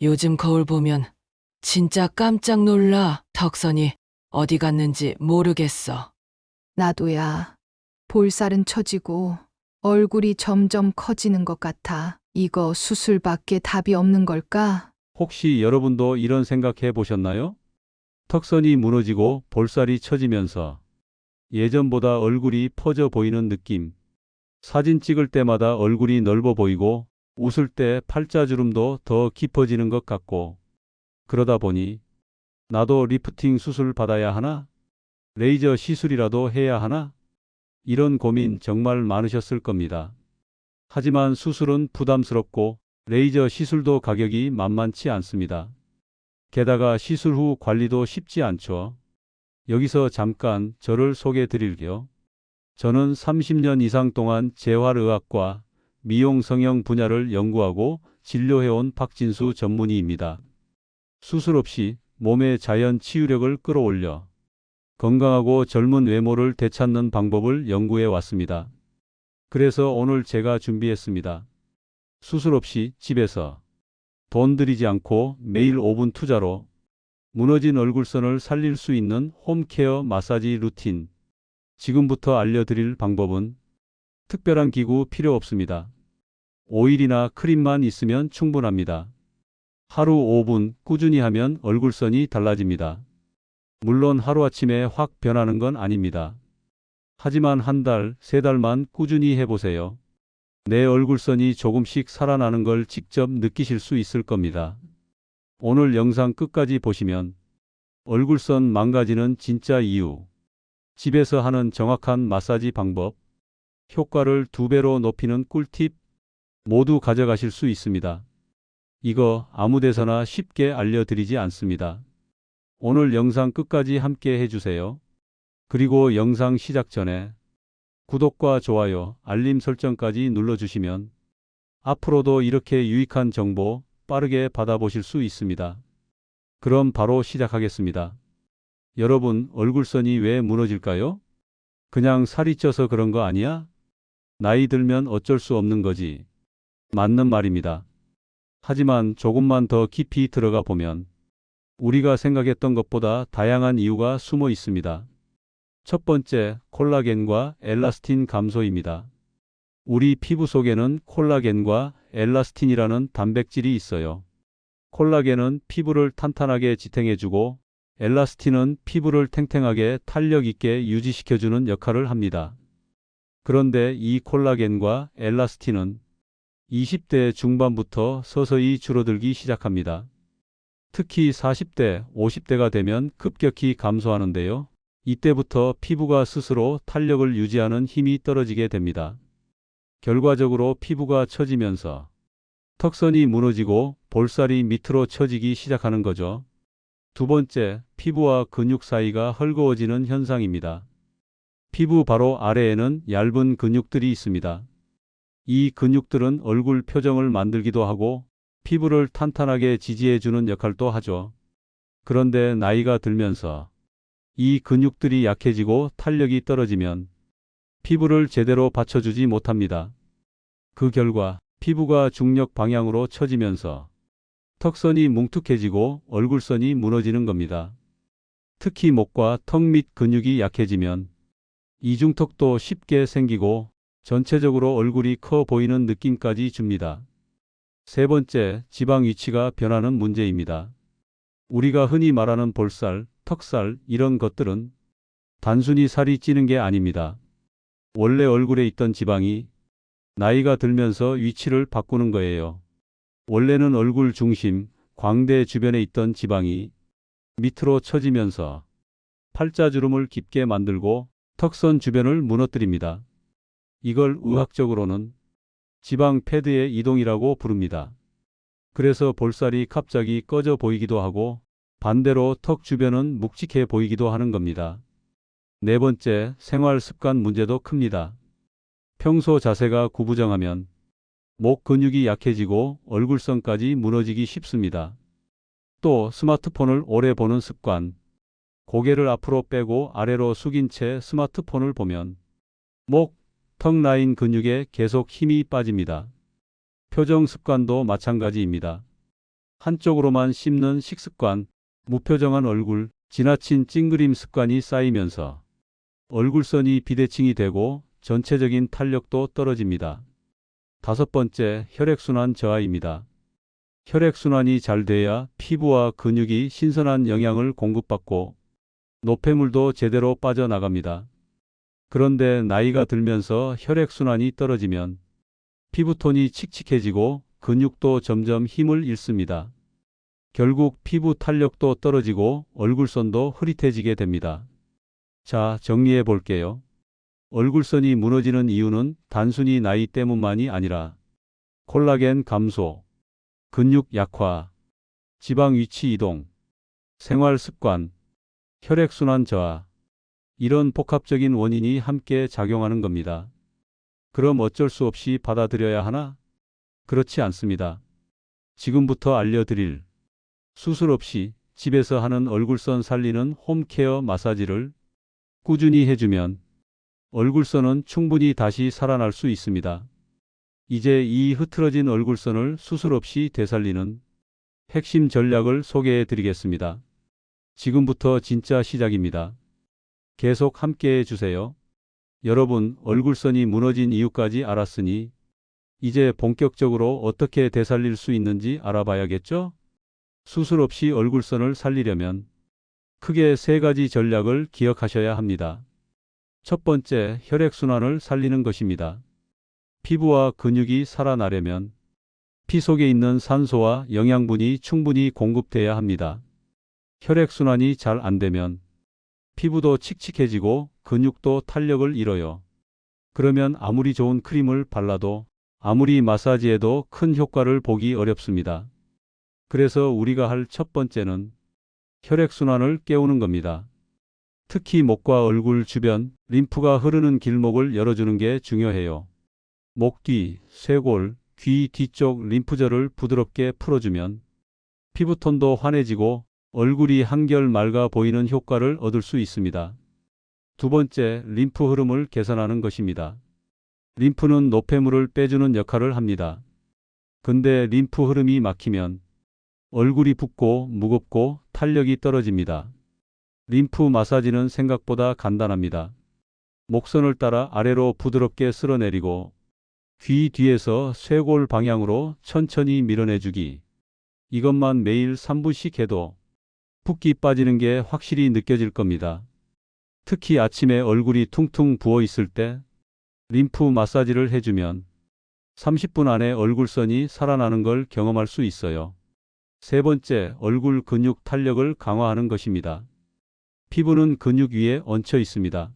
요즘 거울 보면 진짜 깜짝 놀라. 턱선이 어디 갔는지 모르겠어. 나도야. 볼살은 처지고 얼굴이 점점 커지는 것 같아. 이거 수술밖에 답이 없는 걸까? 혹시 여러분도 이런 생각해 보셨나요? 턱선이 무너지고 볼살이 처지면서 예전보다 얼굴이 퍼져 보이는 느낌. 사진 찍을 때마다 얼굴이 넓어 보이고 웃을 때 팔자주름도 더 깊어지는 것 같고, 그러다 보니 나도 리프팅 수술 받아야 하나? 레이저 시술이라도 해야 하나? 이런 고민 정말 많으셨을 겁니다. 하지만 수술은 부담스럽고 레이저 시술도 가격이 만만치 않습니다. 게다가 시술 후 관리도 쉽지 않죠. 여기서 잠깐 저를 소개해 드릴게요. 저는 30년 이상 동안 재활의학과 미용 성형 분야를 연구하고 진료해온 박진수 전문의입니다. 수술 없이 몸의 자연 치유력을 끌어올려 건강하고 젊은 외모를 되찾는 방법을 연구해 왔습니다. 그래서 오늘 제가 준비했습니다. 수술 없이 집에서 돈 들이지 않고 매일 5분 투자로 무너진 얼굴선을 살릴 수 있는 홈케어 마사지 루틴. 지금부터 알려드릴 방법은 특별한 기구 필요 없습니다. 오일이나 크림만 있으면 충분합니다. 하루 5분 꾸준히 하면 얼굴선이 달라집니다. 물론 하루아침에 확 변하는 건 아닙니다. 하지만 한 달, 세 달만 꾸준히 해보세요. 내 얼굴선이 조금씩 살아나는 걸 직접 느끼실 수 있을 겁니다. 오늘 영상 끝까지 보시면 얼굴선 망가지는 진짜 이유, 집에서 하는 정확한 마사지 방법, 효과를 2배로 높이는 꿀팁 모두 가져가실 수 있습니다. 이거 아무 데서나 쉽게 알려드리지 않습니다. 오늘 영상 끝까지 함께 해주세요. 그리고 영상 시작 전에 구독과 좋아요, 알림 설정까지 눌러주시면 앞으로도 이렇게 유익한 정보 빠르게 받아보실 수 있습니다. 그럼 바로 시작하겠습니다. 여러분, 얼굴선이 왜 무너질까요? 그냥 살이 쪄서 그런 거 아니야? 나이 들면 어쩔 수 없는 거지. 맞는 말입니다. 하지만 조금만 더 깊이 들어가 보면 우리가 생각했던 것보다 다양한 이유가 숨어 있습니다. 첫 번째, 콜라겐과 엘라스틴 감소입니다. 우리 피부 속에는 콜라겐과 엘라스틴이라는 단백질이 있어요. 콜라겐은 피부를 탄탄하게 지탱해주고 엘라스틴은 피부를 탱탱하게 탄력 있게 유지시켜주는 역할을 합니다. 그런데 이 콜라겐과 엘라스틴은 20대 중반부터 서서히 줄어들기 시작합니다. 특히 40대, 50대가 되면 급격히 감소하는데요. 이때부터 피부가 스스로 탄력을 유지하는 힘이 떨어지게 됩니다. 결과적으로 피부가 처지면서 턱선이 무너지고 볼살이 밑으로 처지기 시작하는 거죠. 두 번째, 피부와 근육 사이가 헐거워지는 현상입니다. 피부 바로 아래에는 얇은 근육들이 있습니다. 이 근육들은 얼굴 표정을 만들기도 하고 피부를 탄탄하게 지지해주는 역할도 하죠. 그런데 나이가 들면서 이 근육들이 약해지고 탄력이 떨어지면 피부를 제대로 받쳐주지 못합니다. 그 결과 피부가 중력 방향으로 처지면서 턱선이 뭉툭해지고 얼굴선이 무너지는 겁니다. 특히 목과 턱 밑 근육이 약해지면 이중턱도 쉽게 생기고 전체적으로 얼굴이 커 보이는 느낌까지 줍니다. 세 번째, 지방 위치가 변하는 문제입니다. 우리가 흔히 말하는 볼살, 턱살 이런 것들은 단순히 살이 찌는 게 아닙니다. 원래 얼굴에 있던 지방이 나이가 들면서 위치를 바꾸는 거예요. 원래는 얼굴 중심, 광대 주변에 있던 지방이 밑으로 처지면서 팔자주름을 깊게 만들고 턱선 주변을 무너뜨립니다. 이걸 의학적으로는 지방 패드의 이동이라고 부릅니다. 그래서 볼살이 갑자기 꺼져 보이기도 하고 반대로 턱 주변은 묵직해 보이기도 하는 겁니다. 네 번째, 생활 습관 문제도 큽니다. 평소 자세가 구부정하면 목 근육이 약해지고 얼굴선까지 무너지기 쉽습니다. 또 스마트폰을 오래 보는 습관, 고개를 앞으로 빼고 아래로 숙인 채 스마트폰을 보면 목, 턱 라인 근육에 계속 힘이 빠집니다. 표정 습관도 마찬가지입니다. 한쪽으로만 씹는 식습관, 무표정한 얼굴, 지나친 찡그림 습관이 쌓이면서 얼굴선이 비대칭이 되고 전체적인 탄력도 떨어집니다. 5번째, 혈액순환 저하입니다. 혈액순환이 잘 돼야 피부와 근육이 신선한 영양을 공급받고 노폐물도 제대로 빠져나갑니다. 그런데 나이가 들면서 혈액순환이 떨어지면 피부톤이 칙칙해지고 근육도 점점 힘을 잃습니다. 결국 피부 탄력도 떨어지고 얼굴선도 흐릿해지게 됩니다. 자, 정리해 볼게요. 얼굴선이 무너지는 이유는 단순히 나이 때문만이 아니라 콜라겐 감소, 근육 약화, 지방 위치 이동, 생활 습관, 혈액순환 저하, 이런 복합적인 원인이 함께 작용하는 겁니다. 그럼 어쩔 수 없이 받아들여야 하나? 그렇지 않습니다. 지금부터 알려드릴 수술 없이 집에서 하는 얼굴선 살리는 홈케어 마사지를 꾸준히 해주면 얼굴선은 충분히 다시 살아날 수 있습니다. 이제 이 흐트러진 얼굴선을 수술 없이 되살리는 핵심 전략을 소개해 드리겠습니다. 지금부터 진짜 시작입니다. 계속 함께 해주세요. 여러분, 얼굴선이 무너진 이유까지 알았으니 이제 본격적으로 어떻게 되살릴 수 있는지 알아봐야겠죠? 수술 없이 얼굴선을 살리려면 크게 3가지 전략을 기억하셔야 합니다. 첫 번째, 혈액순환을 살리는 것입니다. 피부와 근육이 살아나려면 피 속에 있는 산소와 영양분이 충분히 공급돼야 합니다. 혈액순환이 잘 안 되면 피부도 칙칙해지고 근육도 탄력을 잃어요. 그러면 아무리 좋은 크림을 발라도 아무리 마사지해도 큰 효과를 보기 어렵습니다. 그래서 우리가 할 첫 번째는 혈액순환을 깨우는 겁니다. 특히 목과 얼굴 주변 림프가 흐르는 길목을 열어주는 게 중요해요. 목 뒤, 쇄골, 귀 뒤쪽 림프절을 부드럽게 풀어주면 피부톤도 환해지고 얼굴이 한결 맑아 보이는 효과를 얻을 수 있습니다. 두 번째, 림프 흐름을 개선하는 것입니다. 림프는 노폐물을 빼주는 역할을 합니다. 근데 림프 흐름이 막히면 얼굴이 붓고 무겁고 탄력이 떨어집니다. 림프 마사지는 생각보다 간단합니다. 목선을 따라 아래로 부드럽게 쓸어내리고 귀 뒤에서 쇄골 방향으로 천천히 밀어내주기. 이것만 매일 3분씩 해도 붓기 빠지는 게 확실히 느껴질 겁니다. 특히 아침에 얼굴이 퉁퉁 부어 있을 때 림프 마사지를 해주면 30분 안에 얼굴선이 살아나는 걸 경험할 수 있어요. 세 번째, 얼굴 근육 탄력을 강화하는 것입니다. 피부는 근육 위에 얹혀 있습니다.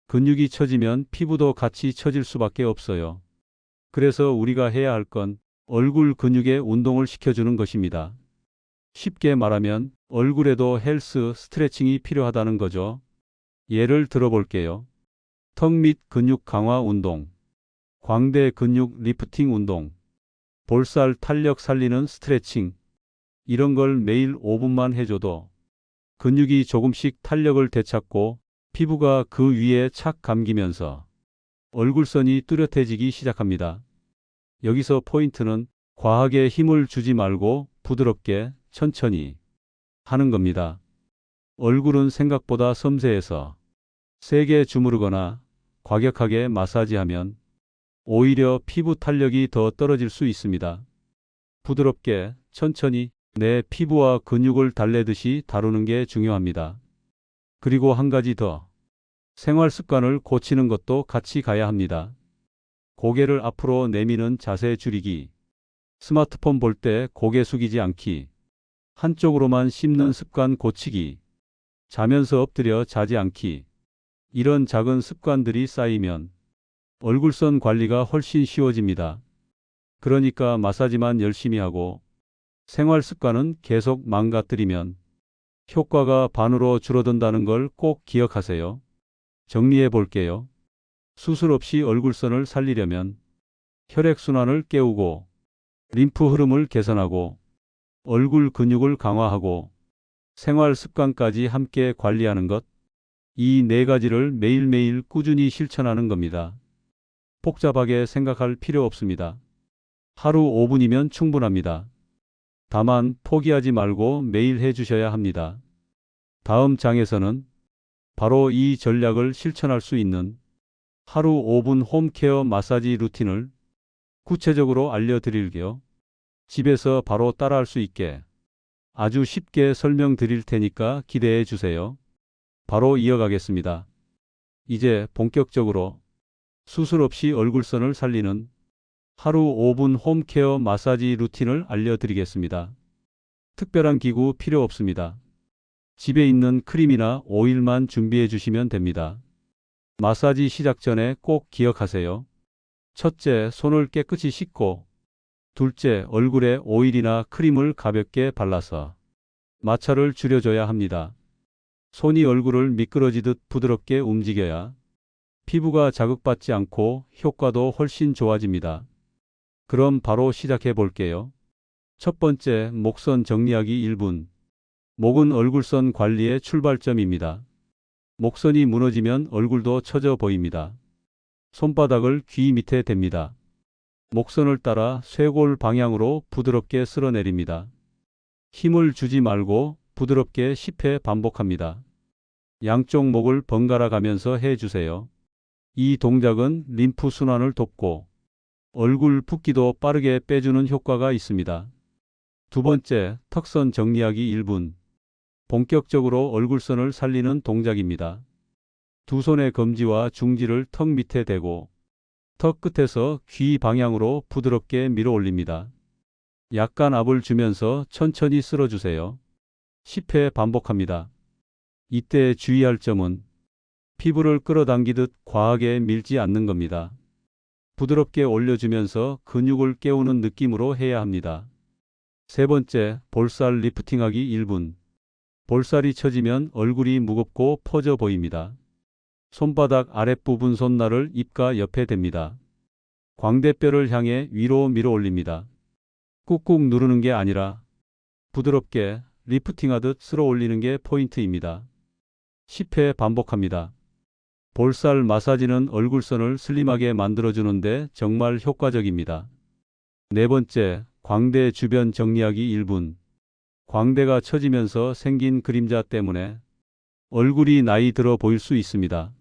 근육이 처지면 피부도 같이 처질 수밖에 없어요. 그래서 우리가 해야 할 건 얼굴 근육에 운동을 시켜주는 것입니다. 쉽게 말하면 얼굴에도 헬스 스트레칭이 필요하다는 거죠. 예를 들어볼게요. 턱 밑 근육 강화 운동, 광대 근육 리프팅 운동, 볼살 탄력 살리는 스트레칭, 이런 걸 매일 5분만 해줘도 근육이 조금씩 탄력을 되찾고 피부가 그 위에 착 감기면서 얼굴선이 뚜렷해지기 시작합니다. 여기서 포인트는 과하게 힘을 주지 말고 부드럽게 천천히 하는 겁니다. 얼굴은 생각보다 섬세해서 세게 주무르거나 과격하게 마사지하면 오히려 피부 탄력이 더 떨어질 수 있습니다. 부드럽게 천천히 내 피부와 근육을 달래듯이 다루는 게 중요합니다. 그리고 한 가지 더. 생활 습관을 고치는 것도 같이 가야 합니다. 고개를 앞으로 내미는 자세 줄이기, 스마트폰 볼 때 고개 숙이지 않기, 한쪽으로만 씹는 습관 고치기, 자면서 엎드려 자지 않기, 이런 작은 습관들이 쌓이면 얼굴선 관리가 훨씬 쉬워집니다. 그러니까 마사지만 열심히 하고 생활 습관은 계속 망가뜨리면 효과가 반으로 줄어든다는 걸 꼭 기억하세요. 정리해 볼게요. 수술 없이 얼굴선을 살리려면 혈액순환을 깨우고 림프 흐름을 개선하고 얼굴 근육을 강화하고 생활 습관까지 함께 관리하는 것, 이 4가지를 매일매일 꾸준히 실천하는 겁니다. 복잡하게 생각할 필요 없습니다. 하루 5분이면 충분합니다. 다만 포기하지 말고 매일 해주셔야 합니다. 다음 장에서는 바로 이 전략을 실천할 수 있는 하루 5분 홈케어 마사지 루틴을 구체적으로 알려드릴게요. 집에서 바로 따라할 수 있게 아주 쉽게 설명드릴 테니까 기대해 주세요. 바로 이어가겠습니다. 이제 본격적으로 수술 없이 얼굴선을 살리는 하루 5분 홈케어 마사지 루틴을 알려드리겠습니다. 특별한 기구 필요 없습니다. 집에 있는 크림이나 오일만 준비해 주시면 됩니다. 마사지 시작 전에 꼭 기억하세요. 첫째, 손을 깨끗이 씻고, 둘째, 얼굴에 오일이나 크림을 가볍게 발라서 마찰을 줄여줘야 합니다. 손이 얼굴을 미끄러지듯 부드럽게 움직여야 피부가 자극받지 않고 효과도 훨씬 좋아집니다. 그럼 바로 시작해 볼게요. 첫 번째, 목선 정리하기 1분. 목은 얼굴선 관리의 출발점입니다. 목선이 무너지면 얼굴도 처져 보입니다. 손바닥을 귀 밑에 댑니다. 목선을 따라 쇄골 방향으로 부드럽게 쓸어내립니다. 힘을 주지 말고 부드럽게 10회 반복합니다. 양쪽 목을 번갈아 가면서 해주세요. 이 동작은 림프 순환을 돕고 얼굴 붓기도 빠르게 빼주는 효과가 있습니다. 두 번째, 턱선 정리하기 1분. 본격적으로 얼굴선을 살리는 동작입니다. 두 손의 검지와 중지를 턱 밑에 대고 턱 끝에서 귀 방향으로 부드럽게 밀어 올립니다. 약간 압을 주면서 천천히 쓸어주세요. 10회 반복합니다. 이때 주의할 점은 피부를 끌어당기듯 과하게 밀지 않는 겁니다. 부드럽게 올려주면서 근육을 깨우는 느낌으로 해야 합니다. 세 번째, 볼살 리프팅하기 1분. 볼살이 처지면 얼굴이 무겁고 퍼져 보입니다. 손바닥 아랫부분 손날을 입가 옆에 댑니다. 광대뼈를 향해 위로 밀어 올립니다. 꾹꾹 누르는 게 아니라 부드럽게 리프팅하듯 쓸어 올리는 게 포인트입니다. 10회 반복합니다. 볼살 마사지는 얼굴선을 슬림하게 만들어주는데 정말 효과적입니다. 네 번째, 광대 주변 정리하기 1분. 광대가 처지면서 생긴 그림자 때문에 얼굴이 나이 들어 보일 수 있습니다.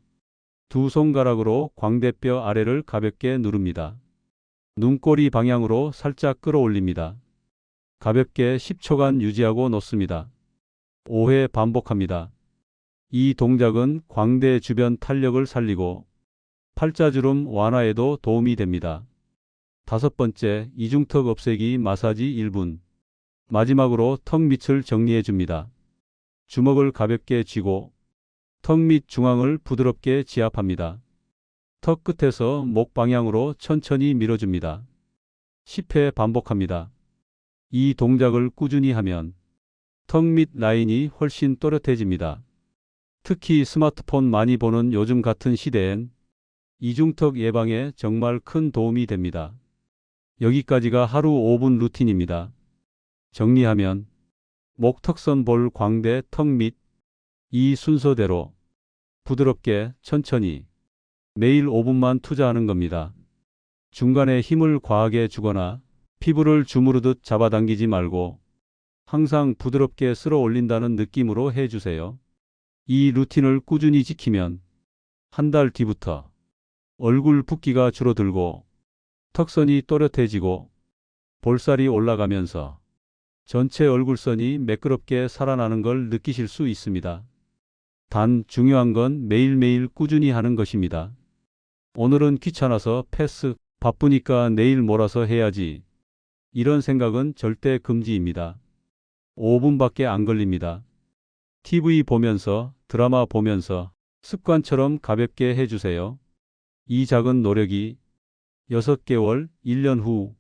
두 손가락으로 광대뼈 아래를 가볍게 누릅니다. 눈꼬리 방향으로 살짝 끌어올립니다. 가볍게 10초간 유지하고 놓습니다. 5회 반복합니다. 이 동작은 광대 주변 탄력을 살리고 팔자주름 완화에도 도움이 됩니다. 다섯 번째, 이중턱 없애기 마사지 1분. 마지막으로 턱 밑을 정리해 줍니다. 주먹을 가볍게 쥐고 턱 밑 중앙을 부드럽게 지압합니다. 턱 끝에서 목 방향으로 천천히 밀어줍니다. 10회 반복합니다. 이 동작을 꾸준히 하면 턱 밑 라인이 훨씬 또렷해집니다. 특히 스마트폰 많이 보는 요즘 같은 시대엔 이중턱 예방에 정말 큰 도움이 됩니다. 여기까지가 하루 5분 루틴입니다. 정리하면 목, 턱선, 볼, 광대, 턱 밑, 이 순서대로 부드럽게 천천히 매일 5분만 투자하는 겁니다. 중간에 힘을 과하게 주거나 피부를 주무르듯 잡아당기지 말고 항상 부드럽게 쓸어 올린다는 느낌으로 해주세요. 이 루틴을 꾸준히 지키면 한 달 뒤부터 얼굴 붓기가 줄어들고 턱선이 또렷해지고 볼살이 올라가면서 전체 얼굴선이 매끄럽게 살아나는 걸 느끼실 수 있습니다. 단 중요한 건 매일매일 꾸준히 하는 것입니다. 오늘은 귀찮아서 패스, 바쁘니까 내일 몰아서 해야지. 이런 생각은 절대 금지입니다. 5분밖에 안 걸립니다. TV 보면서, 드라마 보면서 습관처럼 가볍게 해주세요. 이 작은 노력이 6개월, 1년 후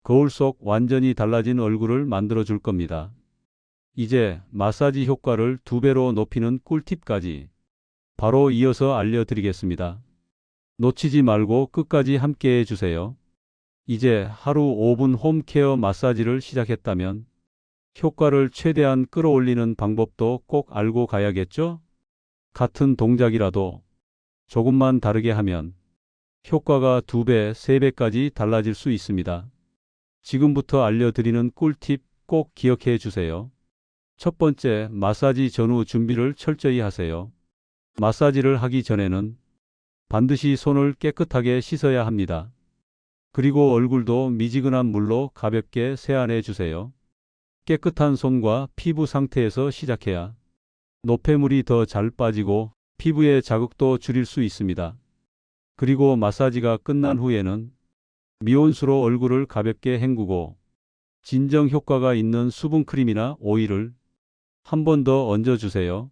거울 속 완전히 달라진 얼굴을 만들어 줄 겁니다. 이제 마사지 효과를 2배로 높이는 꿀팁까지 바로 이어서 알려드리겠습니다. 놓치지 말고 끝까지 함께 해주세요. 이제 하루 5분 홈케어 마사지를 시작했다면 효과를 최대한 끌어올리는 방법도 꼭 알고 가야겠죠? 같은 동작이라도 조금만 다르게 하면 효과가 2배, 3배까지 달라질 수 있습니다. 지금부터 알려드리는 꿀팁 꼭 기억해 주세요. 첫 번째, 마사지 전후 준비를 철저히 하세요. 마사지를 하기 전에는 반드시 손을 깨끗하게 씻어야 합니다. 그리고 얼굴도 미지근한 물로 가볍게 세안해 주세요. 깨끗한 손과 피부 상태에서 시작해야 노폐물이 더 잘 빠지고 피부의 자극도 줄일 수 있습니다. 그리고 마사지가 끝난 후에는 미온수로 얼굴을 가볍게 헹구고 진정 효과가 있는 수분크림이나 오일을 한 번 더 얹어주세요.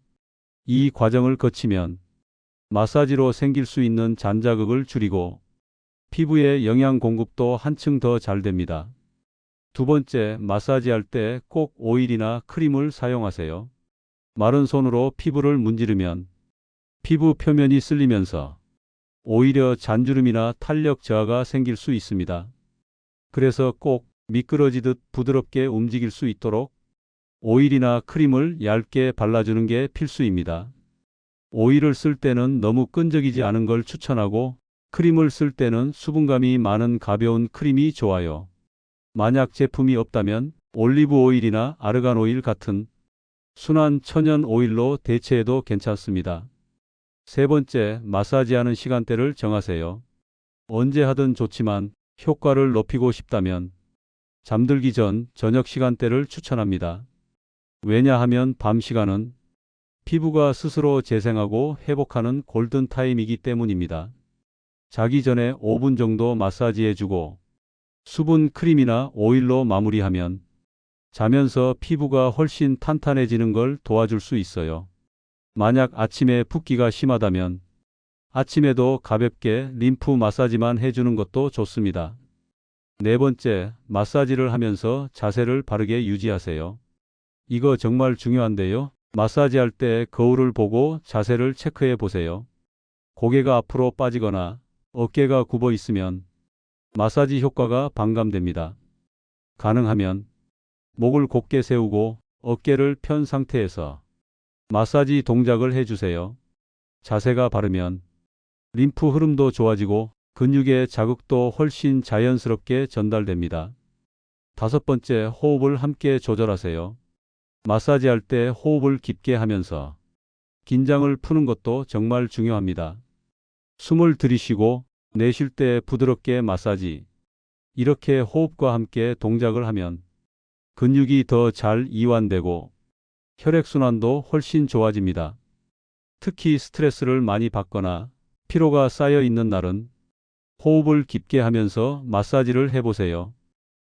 이 과정을 거치면 마사지로 생길 수 있는 잔자극을 줄이고 피부의 영양 공급도 한층 더 잘 됩니다. 두 번째, 마사지할 때 꼭 오일이나 크림을 사용하세요. 마른 손으로 피부를 문지르면 피부 표면이 쓸리면서 오히려 잔주름이나 탄력 저하가 생길 수 있습니다. 그래서 꼭 미끄러지듯 부드럽게 움직일 수 있도록 오일이나 크림을 얇게 발라주는 게 필수입니다. 오일을 쓸 때는 너무 끈적이지 않은 걸 추천하고 크림을 쓸 때는 수분감이 많은 가벼운 크림이 좋아요. 만약 제품이 없다면 올리브 오일이나 아르간 오일 같은 순한 천연 오일로 대체해도 괜찮습니다. 세 번째, 마사지하는 시간대를 정하세요. 언제 하든 좋지만 효과를 높이고 싶다면 잠들기 전 저녁 시간대를 추천합니다. 왜냐하면 밤 시간은 피부가 스스로 재생하고 회복하는 골든타임이기 때문입니다. 자기 전에 5분 정도 마사지해주고 수분 크림이나 오일로 마무리하면 자면서 피부가 훨씬 탄탄해지는 걸 도와줄 수 있어요. 만약 아침에 붓기가 심하다면 아침에도 가볍게 림프 마사지만 해주는 것도 좋습니다. 네 번째, 마사지를 하면서 자세를 바르게 유지하세요. 이거 정말 중요한데요. 마사지할 때 거울을 보고 자세를 체크해 보세요. 고개가 앞으로 빠지거나 어깨가 굽어 있으면 마사지 효과가 반감됩니다. 가능하면 목을 곧게 세우고 어깨를 편 상태에서 마사지 동작을 해주세요. 자세가 바르면 림프 흐름도 좋아지고 근육의 자극도 훨씬 자연스럽게 전달됩니다. 다섯 번째, 호흡을 함께 조절하세요. 마사지할 때 호흡을 깊게 하면서 긴장을 푸는 것도 정말 중요합니다. 숨을 들이쉬고 내쉴 때 부드럽게 마사지. 이렇게 호흡과 함께 동작을 하면 근육이 더 잘 이완되고 혈액순환도 훨씬 좋아집니다. 특히 스트레스를 많이 받거나 피로가 쌓여 있는 날은 호흡을 깊게 하면서 마사지를 해보세요.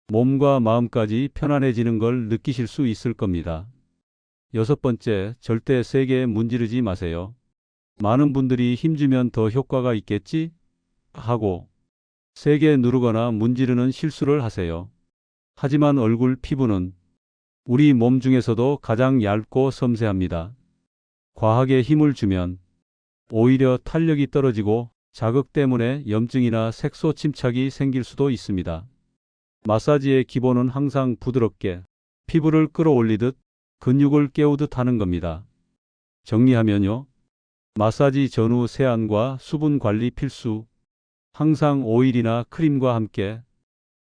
몸과 마음까지 편안해지는 걸 느끼실 수 있을 겁니다. 여섯 번째, 절대 세게 문지르지 마세요. 많은 분들이 힘주면 더 효과가 있겠지? 하고 세게 누르거나 문지르는 실수를 하세요. 하지만 얼굴 피부는 우리 몸 중에서도 가장 얇고 섬세합니다. 과하게 힘을 주면 오히려 탄력이 떨어지고 자극 때문에 염증이나 색소 침착이 생길 수도 있습니다. 마사지의 기본은 항상 부드럽게 피부를 끌어올리듯 근육을 깨우듯 하는 겁니다. 정리하면요. 마사지 전후 세안과 수분 관리 필수. 항상 오일이나 크림과 함께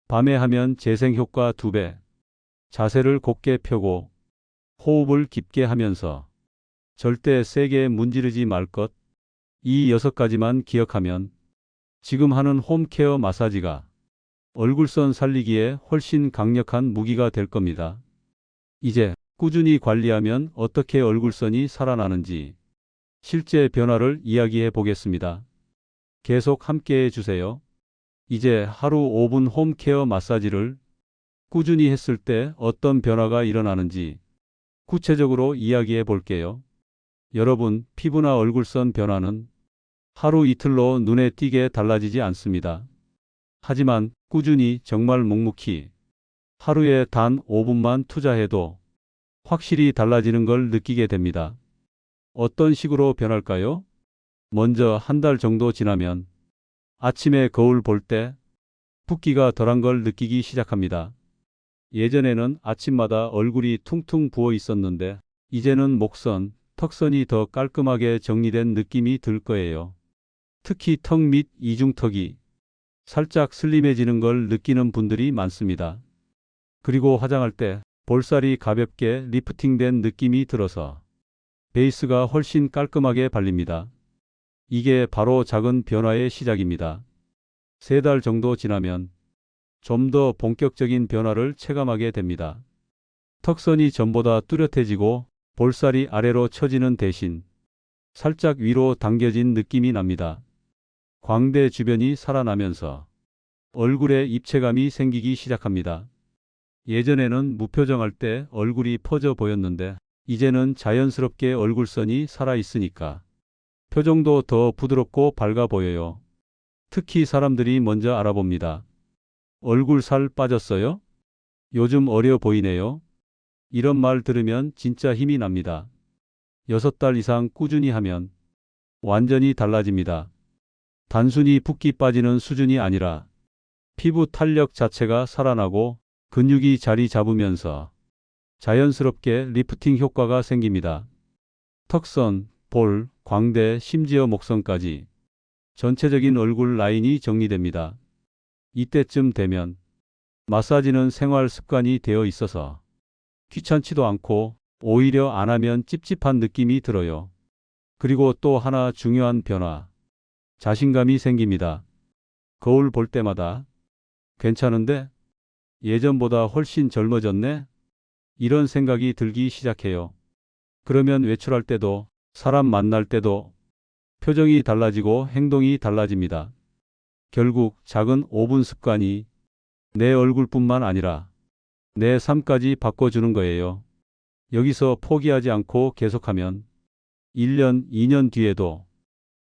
밤에 하면 재생 효과 2배. 자세를 곧게 펴고 호흡을 깊게 하면서 절대 세게 문지르지 말 것. 이 6가지만 기억하면 지금 하는 홈케어 마사지가 얼굴선 살리기에 훨씬 강력한 무기가 될 겁니다. 이제 꾸준히 관리하면 어떻게 얼굴선이 살아나는지 실제 변화를 이야기해 보겠습니다. 계속 함께 해주세요. 이제 하루 5분 홈케어 마사지를 꾸준히 했을 때 어떤 변화가 일어나는지 구체적으로 이야기해 볼게요. 여러분, 피부나 얼굴선 변화는 하루 이틀로 눈에 띄게 달라지지 않습니다. 하지만 꾸준히 정말 묵묵히 하루에 단 5분만 투자해도 확실히 달라지는 걸 느끼게 됩니다. 어떤 식으로 변할까요? 먼저 한 달 정도 지나면 아침에 거울 볼 때 붓기가 덜한 걸 느끼기 시작합니다. 예전에는 아침마다 얼굴이 퉁퉁 부어 있었는데 이제는 목선, 턱선이 더 깔끔하게 정리된 느낌이 들 거예요. 특히 턱 및 이중턱이 살짝 슬림해지는 걸 느끼는 분들이 많습니다. 그리고 화장할 때 볼살이 가볍게 리프팅된 느낌이 들어서 베이스가 훨씬 깔끔하게 발립니다. 이게 바로 작은 변화의 시작입니다. 3달 정도 지나면 좀 더 본격적인 변화를 체감하게 됩니다. 턱선이 전보다 뚜렷해지고 볼살이 아래로 처지는 대신 살짝 위로 당겨진 느낌이 납니다. 광대 주변이 살아나면서 얼굴에 입체감이 생기기 시작합니다. 예전에는 무표정할 때 얼굴이 퍼져 보였는데 이제는 자연스럽게 얼굴선이 살아있으니까 표정도 더 부드럽고 밝아 보여요. 특히 사람들이 먼저 알아봅니다. 얼굴 살 빠졌어요? 요즘 어려 보이네요. 이런 말 들으면 진짜 힘이 납니다. 6달 이상 꾸준히 하면 완전히 달라집니다. 단순히 붓기 빠지는 수준이 아니라 피부 탄력 자체가 살아나고 근육이 자리 잡으면서 자연스럽게 리프팅 효과가 생깁니다. 턱선, 볼, 광대, 심지어 목선까지 전체적인 얼굴 라인이 정리됩니다. 이때쯤 되면 마사지는 생활 습관이 되어 있어서 귀찮지도 않고 오히려 안 하면 찝찝한 느낌이 들어요. 그리고 또 하나 중요한 변화. 자신감이 생깁니다. 거울 볼 때마다 괜찮은데? 예전보다 훨씬 젊어졌네? 이런 생각이 들기 시작해요. 그러면 외출할 때도, 사람 만날 때도 표정이 달라지고 행동이 달라집니다. 결국 작은 5분 습관이 내 얼굴뿐만 아니라 내 삶까지 바꿔주는 거예요. 여기서 포기하지 않고 계속하면 1년, 2년 뒤에도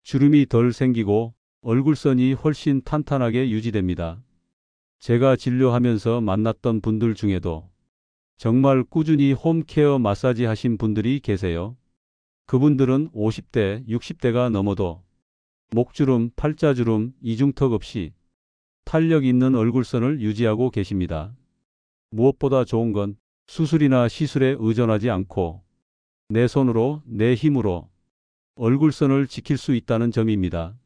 주름이 덜 생기고 얼굴선이 훨씬 탄탄하게 유지됩니다. 제가 진료하면서 만났던 분들 중에도 정말 꾸준히 홈케어 마사지 하신 분들이 계세요. 그분들은 50대, 60대가 넘어도 목주름, 팔자주름, 이중턱 없이 탄력 있는 얼굴선을 유지하고 계십니다. 무엇보다 좋은 건 수술이나 시술에 의존하지 않고 내 손으로, 내 힘으로 얼굴선을 지킬 수 있다는 점입니다.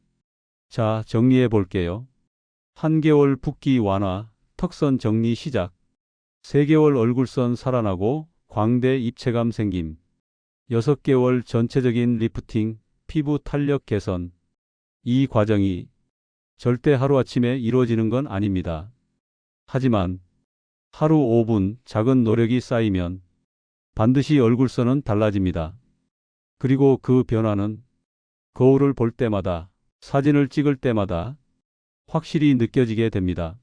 자, 정리해 볼게요. 1개월 붓기 완화, 턱선 정리 시작. 3개월 얼굴선 살아나고 광대 입체감 생김. 6개월 전체적인 리프팅, 피부 탄력 개선. 이 과정이 절대 하루아침에 이루어지는 건 아닙니다. 하지만 하루 5분 작은 노력이 쌓이면 반드시 얼굴선은 달라집니다. 그리고 그 변화는 거울을 볼 때마다, 사진을 찍을 때마다 확실히 느껴지게 됩니다.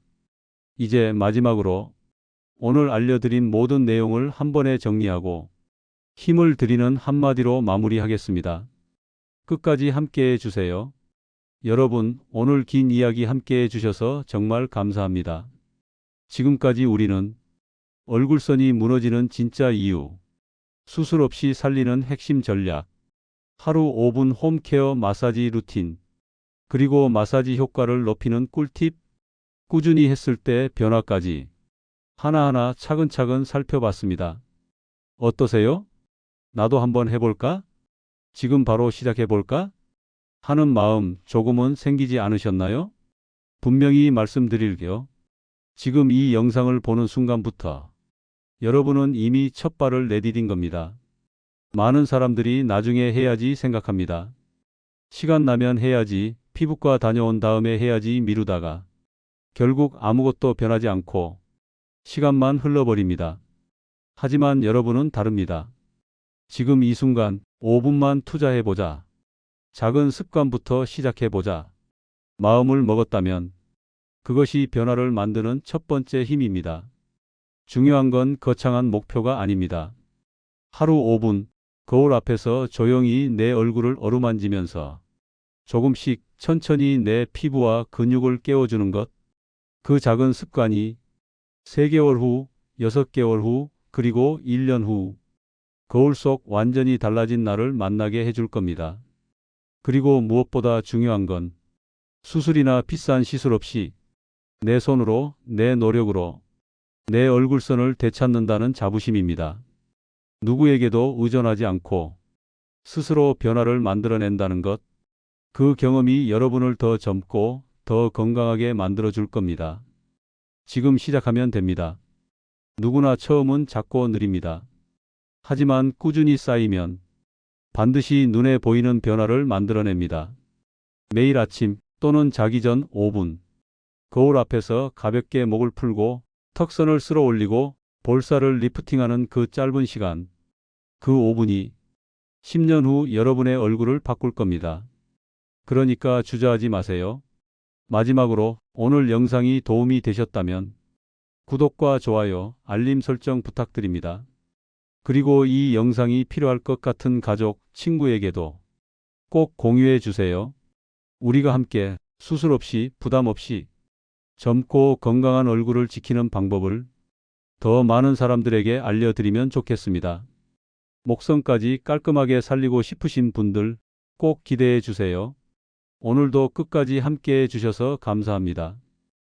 이제 마지막으로 오늘 알려드린 모든 내용을 한 번에 정리하고 힘을 드리는 한마디로 마무리하겠습니다. 끝까지 함께해 주세요. 여러분, 오늘 긴 이야기 함께해 주셔서 정말 감사합니다. 지금까지 우리는 얼굴선이 무너지는 진짜 이유, 수술 없이 살리는 핵심 전략, 하루 5분 홈케어 마사지 루틴, 그리고 마사지 효과를 높이는 꿀팁, 꾸준히 했을 때 변화까지 하나하나 차근차근 살펴봤습니다. 어떠세요? 나도 한번 해볼까? 지금 바로 시작해볼까? 하는 마음 조금은 생기지 않으셨나요? 분명히 말씀드릴게요. 지금 이 영상을 보는 순간부터 여러분은 이미 첫 발을 내디딘 겁니다. 많은 사람들이 나중에 해야지 생각합니다. 시간 나면 해야지, 피부과 다녀온 다음에 해야지 미루다가 결국 아무것도 변하지 않고 시간만 흘러버립니다. 하지만 여러분은 다릅니다. 지금 이 순간 5분만 투자해보자. 작은 습관부터 시작해보자. 마음을 먹었다면 그것이 변화를 만드는 첫 번째 힘입니다. 중요한 건 거창한 목표가 아닙니다. 하루 5분 거울 앞에서 조용히 내 얼굴을 어루만지면서 조금씩 천천히 내 피부와 근육을 깨워주는 것. 그 작은 습관이 3개월 후, 6개월 후, 그리고 1년 후 거울 속 완전히 달라진 나를 만나게 해줄 겁니다. 그리고 무엇보다 중요한 건 수술이나 비싼 시술 없이 내 손으로, 내 노력으로 내 얼굴선을 되찾는다는 자부심입니다. 누구에게도 의존하지 않고 스스로 변화를 만들어낸다는 것. 그 경험이 여러분을 더 젊고 더 건강하게 만들어줄 겁니다. 지금 시작하면 됩니다. 누구나 처음은 작고 느립니다. 하지만 꾸준히 쌓이면 반드시 눈에 보이는 변화를 만들어냅니다. 매일 아침 또는 자기 전 5분, 거울 앞에서 가볍게 목을 풀고 턱선을 쓸어 올리고 볼살을 리프팅하는 그 짧은 시간, 그 5분이 10년 후 여러분의 얼굴을 바꿀 겁니다. 그러니까 주저하지 마세요. 마지막으로 오늘 영상이 도움이 되셨다면 구독과 좋아요, 알림 설정 부탁드립니다. 그리고 이 영상이 필요할 것 같은 가족, 친구에게도 꼭 공유해 주세요. 우리가 함께 수술 없이 부담 없이 젊고 건강한 얼굴을 지키는 방법을 더 많은 사람들에게 알려드리면 좋겠습니다. 목선까지 깔끔하게 살리고 싶으신 분들 꼭 기대해 주세요. 오늘도 끝까지 함께 해 주셔서 감사합니다.